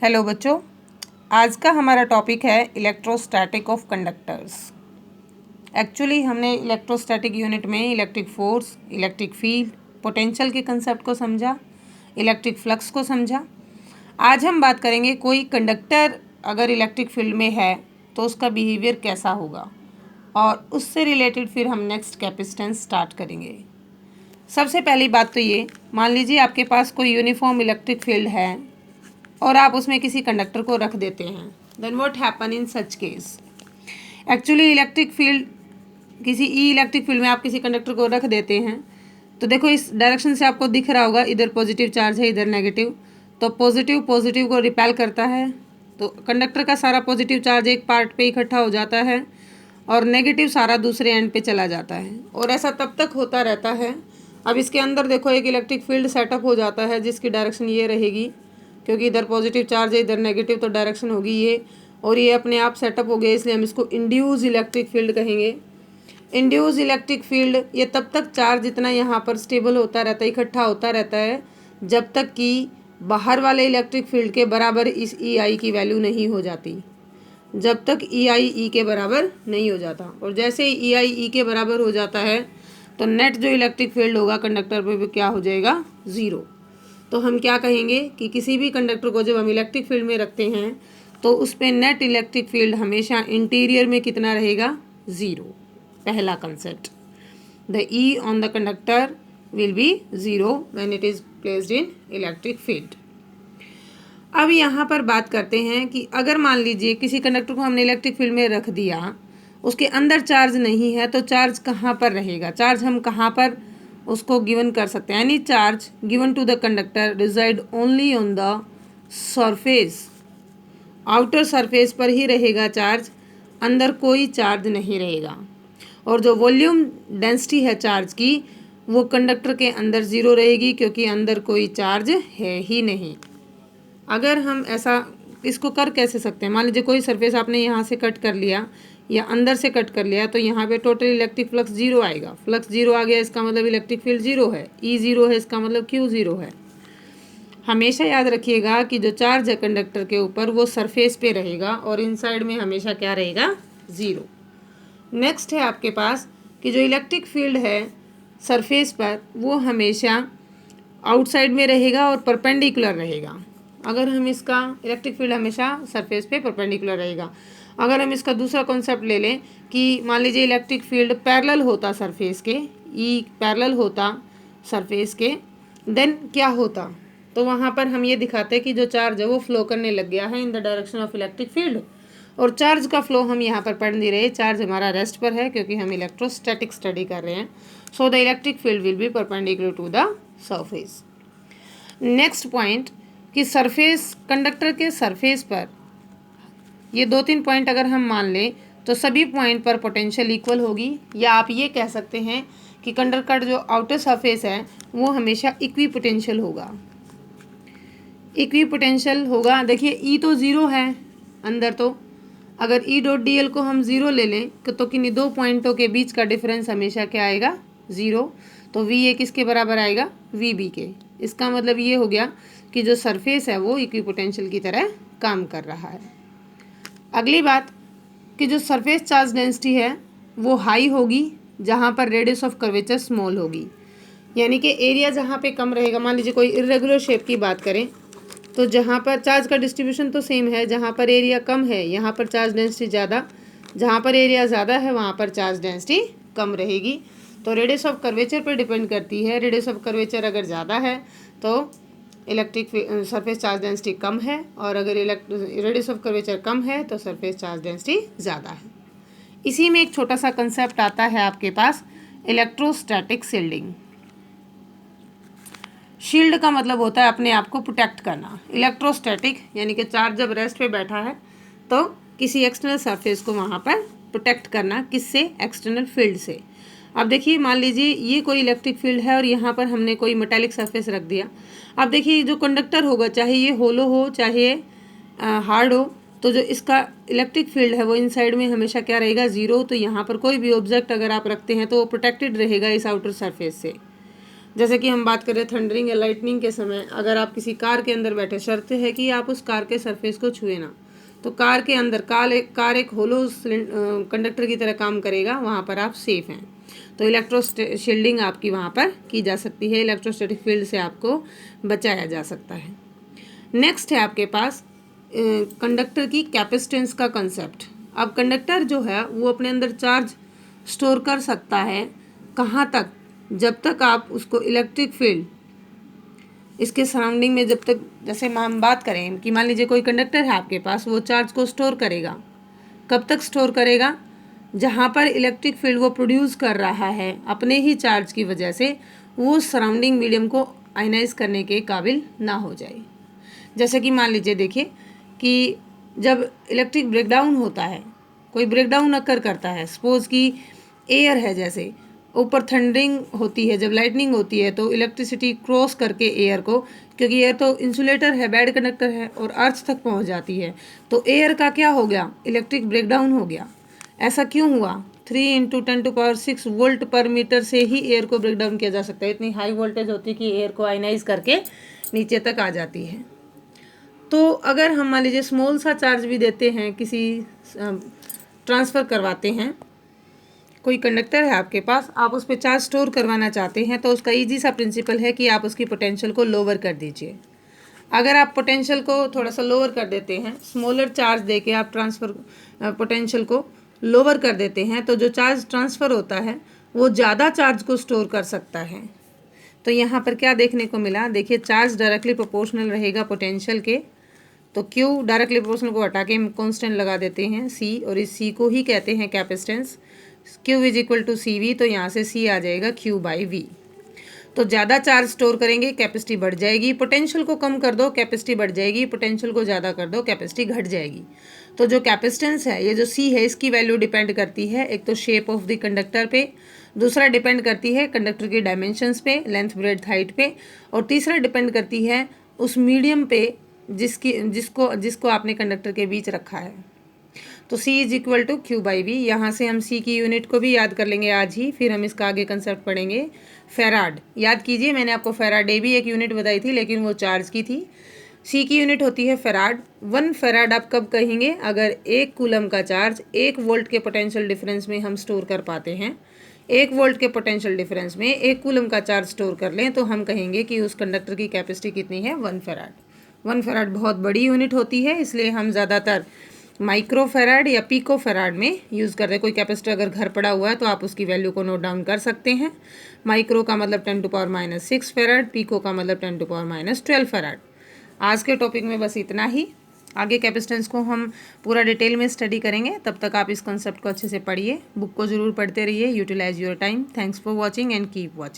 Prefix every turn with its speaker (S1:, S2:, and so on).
S1: Hello बच्चों, आज का हमारा टॉपिक है इलेक्ट्रोस्टैटिक ऑफ कंडक्टर्स। एक्चुअली हमने इलेक्ट्रोस्टैटिक यूनिट में electric force, electric field, potential के कंसेप्ट को समझा, इलेक्ट्रिक फ्लक्स को समझा। आज हम बात करेंगे कोई कंडक्टर अगर इलेक्ट्रिक फील्ड में है तो उसका बिहेवियर कैसा होगा, और उससे रिलेटेड फिर हम नेक्स्ट कैपेसिटेंस स्टार्ट करेंगे। सबसे पहली बात तो ये, मान लीजिए आपके पास कोई यूनिफॉर्म इलेक्ट्रिक फील्ड है और आप उसमें किसी कंडक्टर को रख देते हैं। Then what happen in such case? Actually electric field किसी इलेक्ट्रिक फील्ड में आप किसी कंडक्टर को रख देते हैं तो देखो इस डायरेक्शन से आपको दिख रहा होगा, इधर पॉजिटिव चार्ज है, इधर नेगेटिव। तो पॉजिटिव पॉजिटिव को रिपेल करता है, तो कंडक्टर का सारा पॉजिटिव चार्ज एक पार्ट पे इकट्ठा हो जाता है और नेगेटिव सारा दूसरे एंड पे चला जाता है, और ऐसा तब तक होता रहता है। अब इसके अंदर देखो एक इलेक्ट्रिक फील्ड सेटअप हो जाता है जिसकी डायरेक्शन ये रहेगी, क्योंकि इधर पॉजिटिव चार्ज है, इधर नेगेटिव, तो डायरेक्शन होगी ये, और ये अपने आप सेटअप हो गया, इसलिए हम इसको इंड्यूस इलेक्ट्रिक फील्ड कहेंगे। इंड्यूस इलेक्ट्रिक फील्ड ये तब तक चार्ज जितना यहाँ पर स्टेबल होता रहता है, इकट्ठा होता रहता है, जब तक कि बाहर वाले इलेक्ट्रिक फील्ड के बराबर इस ई आई की वैल्यू नहीं हो जाती, जब तक ई आई ई के बराबर नहीं हो जाता। और जैसे ही ई आई ई के बराबर हो जाता है तो नेट जो इलेक्ट्रिक फील्ड होगा कंडक्टर पे भी क्या हो जाएगा? ज़ीरो। तो हम क्या कहेंगे कि किसी भी कंडक्टर को जब हम इलेक्ट्रिक फील्ड में रखते हैं तो उस पर नेट इलेक्ट्रिक फील्ड हमेशा इंटीरियर में कितना रहेगा? ज़ीरो। पहला concept, the E on the conductor will be zero when it is placed in electric field. अब यहाँ पर बात करते हैं कि अगर मान लीजिए किसी कंडक्टर को हमने इलेक्ट्रिक फील्ड में रख दिया, उसके अंदर चार्ज नहीं है, तो चार्ज कहाँ पर रहेगा? चार्ज हम कहाँ पर उसको गिवन कर सकते हैं? Any charge given to the conductor reside only on the surface, outer surface पर ही रहेगा चार्ज, अंदर कोई चार्ज नहीं रहेगा। और जो वॉल्यूम डेंसिटी है चार्ज की, वो कंडक्टर के अंदर ज़ीरो रहेगी, क्योंकि अंदर कोई चार्ज है ही नहीं। अगर हम ऐसा इसको कर कैसे सकते हैं? मान लीजिए कोई सरफेस आपने यहाँ से कट कर लिया या अंदर से कट कर लिया, तो यहाँ पे टोटल इलेक्ट्रिक फ्लक्स ज़ीरो आएगा। फ्लक्स ज़ीरो आ गया, इसका मतलब इलेक्ट्रिक फील्ड ज़ीरो है, ई ज़ीरो है, इसका मतलब क्यू ज़ीरो है। हमेशा याद रखिएगा कि जो चार्ज है कंडक्टर के ऊपर वो सरफेस पे रहेगा, और इनसाइड में हमेशा क्या रहेगा? ज़ीरो। नेक्स्ट है आपके पास कि जो इलेक्ट्रिक फील्ड है सरफेस पर वो हमेशा आउटसाइड में रहेगा और परपेंडिकुलर रहेगा। अगर हम इसका इलेक्ट्रिक फील्ड हमेशा सरफेस पे परपेंडिकुलर रहेगा। अगर हम इसका दूसरा कॉन्सेप्ट ले लें कि मान लीजिए इलेक्ट्रिक फील्ड पैरेलल होता सरफेस के, ई पैरेलल होता सरफेस के, देन क्या होता? तो वहाँ पर हम ये दिखाते हैं कि जो चार्ज है वो फ्लो करने लग गया है in the direction of electric field, और चार्ज का फ्लो हम यहाँ पर पढ़ नहीं रहे, चार्ज हमारा रेस्ट पर है क्योंकि हम इलेक्ट्रोस्टैटिक स्टडी कर रहे हैं। So the electric field will be perpendicular to the surface. Next point कि सरफेस, कंडक्टर के सरफेस पर ये दो तीन पॉइंट अगर हम मान लें तो सभी पॉइंट पर पोटेंशियल इक्वल होगी, या आप ये कह सकते हैं कि कंडक्टर का जो आउटर सरफेस है वो हमेशा इक्वी पोटेंशियल होगा। इक्वी पोटेंशियल होगा। देखिए ई तो ज़ीरो है अंदर, तो अगर ई डॉट डी एल को हम ज़ीरो ले लें तो किन्हीं दो पॉइंटों के बीच का डिफरेंस हमेशा क्या आएगा? ज़ीरो। तो वी ए किसके बराबर आएगा? वी बी के। इसका मतलब ये हो गया कि जो सरफेस है वो इक्वी पोटेंशियल की तरह काम कर रहा है। अगली बात कि जो सरफेस चार्ज डेंसिटी है वो हाई होगी जहाँ पर रेडियस ऑफ कर्वेचर स्मॉल होगी, यानी कि एरिया जहाँ पे कम रहेगा। मान लीजिए कोई इर्रेगुलर शेप की बात करें तो जहाँ पर चार्ज का डिस्ट्रीब्यूशन तो सेम है, जहाँ पर एरिया कम है यहाँ पर चार्ज डेंसिटी ज़्यादा, जहाँ पर एरिया ज़्यादा है वहाँ पर चार्ज डेंसिटी कम रहेगी। तो रेडियस ऑफ कर्वेचर पर डिपेंड करती है। रेडियस ऑफ कर्वेचर अगर ज़्यादा है तो इलेक्ट्रिक सरफेस चार्ज डेंसिटी कम है, और अगर रेडियस ऑफ कर्वेचर कम है तो सरफेस चार्ज डेंसिटी ज़्यादा है। इसी में एक छोटा सा कंसेप्ट आता है आपके पास, इलेक्ट्रोस्टैटिक शील्डिंग। शील्ड का मतलब होता है अपने आप को प्रोटेक्ट करना। इलेक्ट्रोस्टैटिक यानी कि चार्ज जब रेस्ट पे बैठा है तो किसी एक्सटर्नल सरफेस को वहाँ पर प्रोटेक्ट करना, किससे? एक्सटर्नल फील्ड से। अब देखिए मान लीजिए ये कोई इलेक्ट्रिक फील्ड है और यहाँ पर हमने कोई मेटालिक सरफेस रख दिया। अब देखिए जो कंडक्टर होगा, चाहे ये होलो हो चाहे हार्ड हो, तो जो इसका इलेक्ट्रिक फील्ड है वो इनसाइड में हमेशा क्या रहेगा? ज़ीरो। तो यहाँ पर कोई भी ऑब्जेक्ट अगर आप रखते हैं तो वो प्रोटेक्टेड रहेगा इस आउटर सरफेस से। जैसे कि हम बात करें थंडरिंग या लाइटनिंग के समय, अगर आप किसी कार के अंदर बैठे, शर्त है कि आप उस कार के सरफेस को छुए ना, तो कार के अंदर कार एक होलो कंडक्टर की तरह काम करेगा, वहाँ पर आप सेफ हैं। तो शील्डिंग आपकी वहाँ पर की जा सकती है, इलेक्ट्रोस्टैटिक फील्ड से आपको बचाया जा सकता है। नेक्स्ट है आपके पास कंडक्टर की कैपेसिटेंस का कंसेप्ट। अब कंडक्टर जो है वो अपने अंदर चार्ज स्टोर कर सकता है कहाँ तक, जब तक आप उसको इलेक्ट्रिक फील्ड इसके सराउंडिंग में, जब तक, जैसे हम बात करें कि मान लीजिए कोई कंडक्टर है आपके पास, वो चार्ज को स्टोर करेगा। कब तक स्टोर करेगा? जहाँ पर इलेक्ट्रिक फील्ड वो प्रोड्यूस कर रहा है अपने ही चार्ज की वजह से, वो सराउंडिंग मीडियम को आयनाइज करने के काबिल ना हो जाए। जैसे कि मान लीजिए देखिए कि जब इलेक्ट्रिक ब्रेकडाउन होता है, कोई ब्रेकडाउन अकर करता है, सपोज कि एयर है, जैसे ऊपर थंडरिंग होती है, जब लाइटनिंग होती है तो इलेक्ट्रिसिटी क्रॉस करके एयर को, क्योंकि एयर तो इंसुलेटर है, बैड कंडक्टर है, और अर्थ तक पहुंच जाती है, तो एयर का क्या हो गया? इलेक्ट्रिक ब्रेकडाउन हो गया। ऐसा क्यों हुआ? 3 × 10⁻⁶ वोल्ट पर मीटर से ही एयर को ब्रेकडाउन किया जा सकता है। इतनी हाई वोल्टेज होती है कि एयर को आयनाइज करके नीचे तक आ जाती है। तो अगर हम मान लीजिए स्मॉल सा चार्ज भी देते हैं, किसी ट्रांसफ़र करवाते हैं, कोई कंडक्टर है आपके पास, आप उस पर चार्ज स्टोर करवाना चाहते हैं, तो उसका ईजी सा प्रिंसिपल है कि आप उसकी पोटेंशियल को लोअर कर दीजिए। अगर आप पोटेंशियल को थोड़ा सा लोअर कर देते हैं, स्मॉलर चार्ज देके आप पोटेंशियल को लोअर कर देते हैं, तो जो चार्ज ट्रांसफ़र होता है वो ज़्यादा चार्ज को स्टोर कर सकता है। तो यहाँ पर क्या देखने को मिला? देखिए, चार्ज डायरेक्टली प्रोपोर्शनल रहेगा पोटेंशियल के, तो Q डायरेक्टली प्रोपोर्शनल को हटा के हम कांस्टेंट लगा देते हैं C, और इस C को ही कहते हैं कैपेसिटेंस। Q = CV, तो यहाँ से C आ जाएगा Q/V। तो ज़्यादा चार्ज स्टोर करेंगे, कैपेसिटी बढ़ जाएगी। पोटेंशियल को कम कर दो, कैपेसिटी बढ़ जाएगी। पोटेंशियल को ज़्यादा कर दो, कैपेसिटी घट जाएगी। तो जो कैपेसिटेंस है, ये जो C है, इसकी वैल्यू डिपेंड करती है एक तो शेप ऑफ द कंडक्टर पे, दूसरा डिपेंड करती है कंडक्टर की डायमेंशंस पे, लेंथ, ब्रेड्थ, हाइट पे, और तीसरा डिपेंड करती है उस मीडियम पे जिसको आपने कंडक्टर के बीच रखा है। तो C = Q/V। यहाँ से हम C की यूनिट को भी याद कर लेंगे आज ही, फिर हम इसका आगे कंसेप्ट पढ़ेंगे। फेराड याद कीजिए, मैंने आपको फेराडे भी एक यूनिट बताई थी, लेकिन वो चार्ज की थी। C की यूनिट होती है फेराड। 1 फेराड आप कब कहेंगे? अगर 1 कूलम का चार्ज 1 वोल्ट के पोटेंशियल डिफरेंस में हम स्टोर कर पाते हैं। 1 वोल्ट के पोटेंशियल डिफरेंस में 1 कूलम का चार्ज स्टोर कर लें, तो हम कहेंगे कि उस कंडक्टर की कैपेसिटी कितनी है? 1 फेराड। 1 फेराड बहुत बड़ी यूनिट होती है, इसलिए हम ज़्यादातर माइक्रो फेराड या पिको फेराड में यूज़ करते हैं। कोई कैपेसिटर अगर घर पड़ा हुआ है तो आप उसकी वैल्यू को नोट डाउन कर सकते हैं। माइक्रो का मतलब 10⁻⁶ फेराड, पिको का मतलब 10⁻12 फेराड। आज के टॉपिक में बस इतना ही। आगे कैपेसिटेंस को हम पूरा डिटेल में स्टडी करेंगे, तब तक आप इस कॉन्सेप्ट को अच्छे से पढ़िए, बुक को ज़रूर पढ़ते रहिए। Utilise your time. Thanks for watching and keep watching.